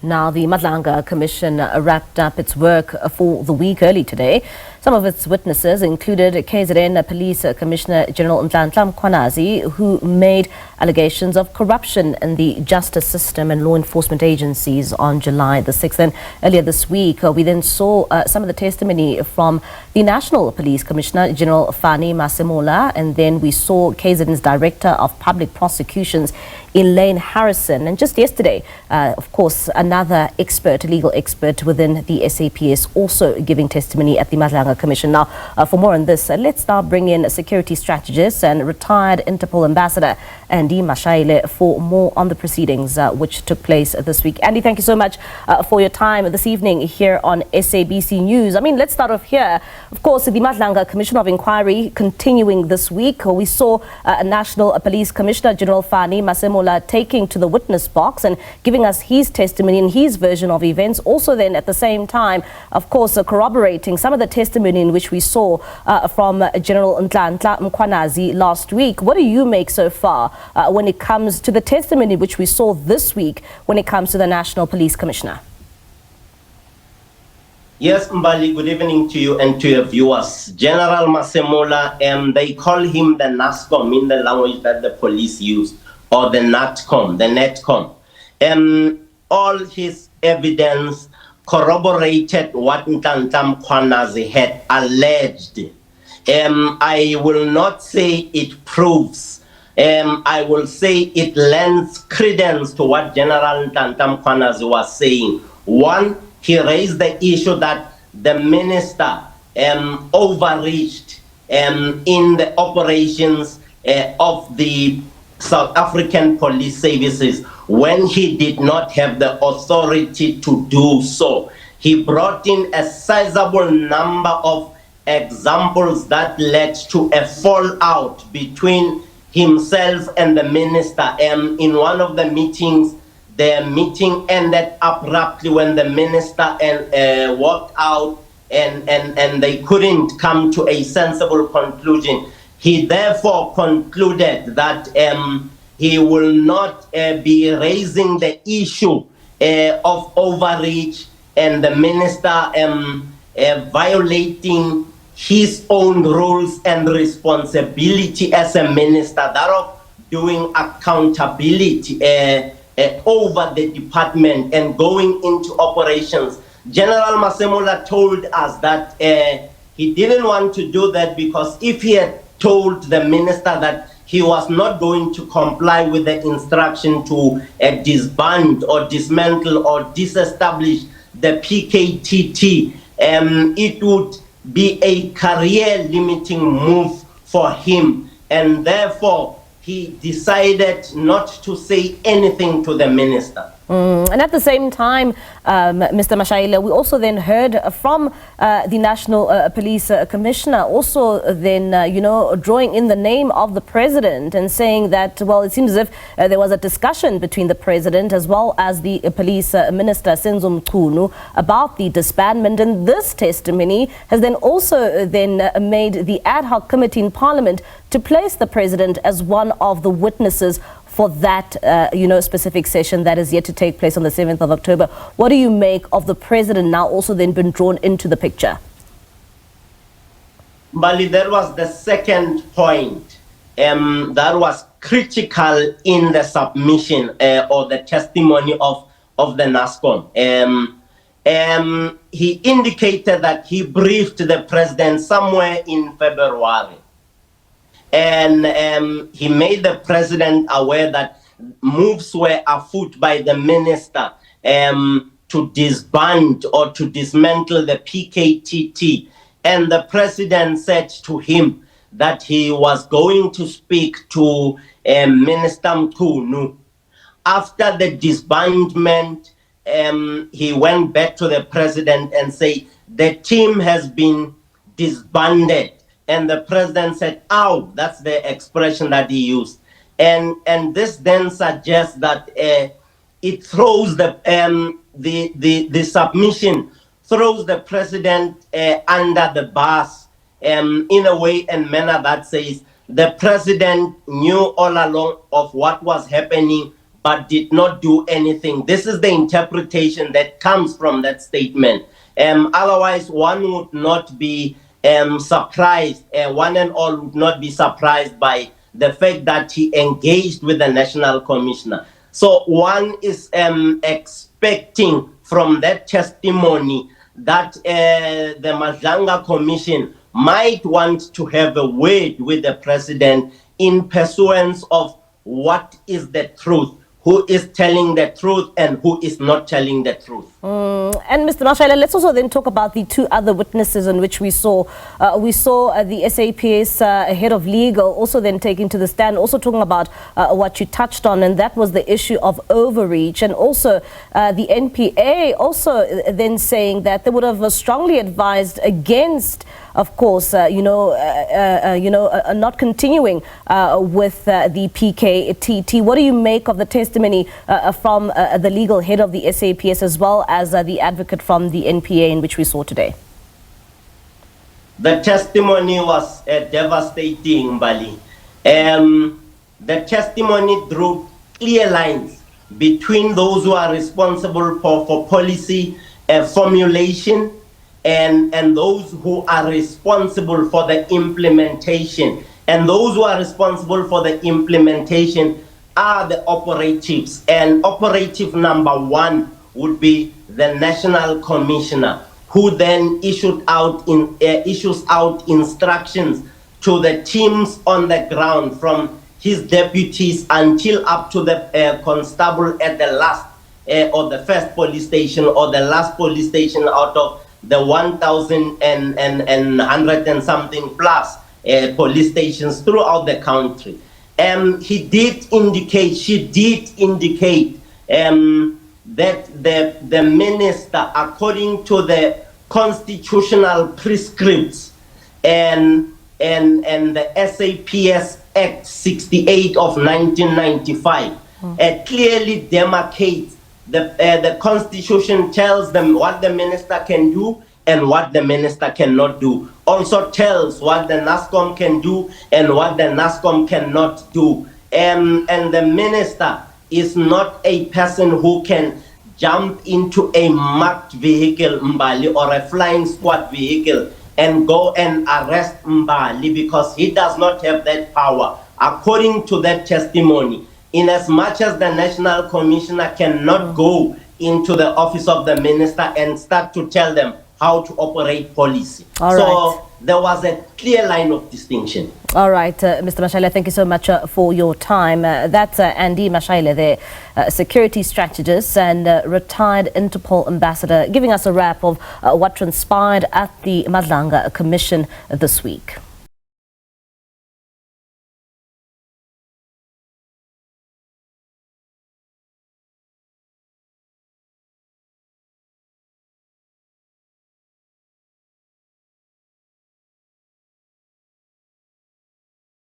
Now, the Madlanga Commission wrapped up its work for the week early today. Some of its witnesses included KZN Police Commissioner General Nhlanhla Mkhwanazi, who made allegations of corruption in the justice system and law enforcement agencies on July the 6th. And earlier this week, we then saw some of the testimony from the National Police Commissioner General Fannie Masemola, and then we saw KZN's Director of Public Prosecutions, Elaine. And just yesterday, of course, another expert, legal expert within the SAPS, also giving testimony at the Madlanga Commission. Now, for more on this, let's now bring in security strategist and retired Interpol Ambassador Andy Mashaile for more on the proceedings which took place this week. Andy, thank you so much for your time this evening here on SABC News. I mean, let's start off here. Of course, the Madlanga Commission of Inquiry continuing this week. We saw National Police Commissioner General Fannie Masemola taking to the witness box and giving us his testimony and his version of events. Also then at the same time, of course, corroborating some of the testimony in which we saw from General Nhlanhla Mkhwanazi last week. What do you make so far when it comes to the testimony which we saw this week when it comes to the National Police Commissioner? Yes, Mbali, good evening to you and to your viewers. General Masemola, they call him the NASCOM in the language that the police use, or the NETCOM. All his evidence corroborated what Nhlanhla Mkhwanazi had alleged. I will not say it proves. I will say it lends credence to what General Nhlanhla Mkhwanazi was saying. One, he raised the issue that the minister overreached in the operations of the South African police services when he did not have the authority to do so. He brought in a sizable number of examples that led to a fallout between himself and the minister. In one of the meetings, the meeting ended abruptly when the minister walked out and they couldn't come to a sensible conclusion. He therefore concluded that he will not be raising the issue of overreach and the minister violating his own rules and responsibility as a minister, that of doing accountability over the department and going into operations. General Masemola told us that he didn't want to do that because if he had told the minister that he was not going to comply with the instruction to disband or dismantle or disestablish the PKTT, it would be a career-limiting move for him, and therefore he decided not to say anything to the minister. And at the same time, Mr. Mashaile, we also then heard from the National Police Commissioner also then, drawing in the name of the president and saying that, well, it seems as if there was a discussion between the president as well as the police minister, Senzo Mchunu, about the disbandment. And this testimony has then also then made the ad hoc committee in Parliament to place the president as one of the witnesses for that, specific session that is yet to take place on the 7th of October. What do you make of the president now also then been drawn into the picture? Bali, that was the second point that was critical in the submission or the testimony of the NASCOM. He indicated that he briefed the president somewhere in February. And he made the president aware that moves were afoot by the minister to disband or to dismantle the PKTT. And the president said to him that he was going to speak to Minister Mchunu. After the disbandment, he went back to the president and said, the team has been disbanded. And the president said, "Ow," that's the expression that he used. And this then suggests that it throws the submission throws the president under the bus in a way and manner that says the president knew all along of what was happening, but did not do anything. This is the interpretation that comes from that statement. Otherwise, one would not be surprised, one and all would not be surprised by the fact that he engaged with the National Commissioner. So one is expecting from that testimony that the Madlanga Commission might want to have a word with the president in pursuance of what is the truth, who is telling the truth and who is not telling the truth. And Mr. Mashaile, let's also then talk about the two other witnesses in which we saw the SAPS head of legal also then taking to the stand, also talking about what you touched on, and that was the issue of overreach, and also the NPA also then saying that they would have strongly advised against, of course, not continuing with the PKTT. What do you make of the testimony from the legal head of the SAPS as well as the advocate from the NPA in which we saw today? The testimony was devastating, Bali. The testimony drew clear lines between those who are responsible for policy formulation and those who are responsible for the implementation. And those who are responsible for the implementation are the operatives. And operative number one would be the National Commissioner, who then issues out instructions to the teams on the ground, from his deputies until up to the constable at the last or the first police station or the last police station out of the 1,100 and something plus police stations throughout the country. She did indicate that the minister, according to the constitutional prescripts and the SAPS Act 68 of 1995, clearly demarcates the Constitution, tells them what the minister can do and what the minister cannot do. Also tells what the NASCOM can do and what the NASCOM cannot do. And the minister is not a person who can jump into a marked vehicle, Mbali, or a flying squad vehicle and go and arrest Mbali, because he does not have that power. According to that testimony, in as much as the National Commissioner cannot go into the office of the minister and start to tell them how to operate policy. There was a clear line of distinction. All right, Mr. Mashaile, thank you so much for your time. That's Andy Mashaile, the security strategist and retired Interpol Ambassador, giving us a wrap of what transpired at the Madlanga Commission this week.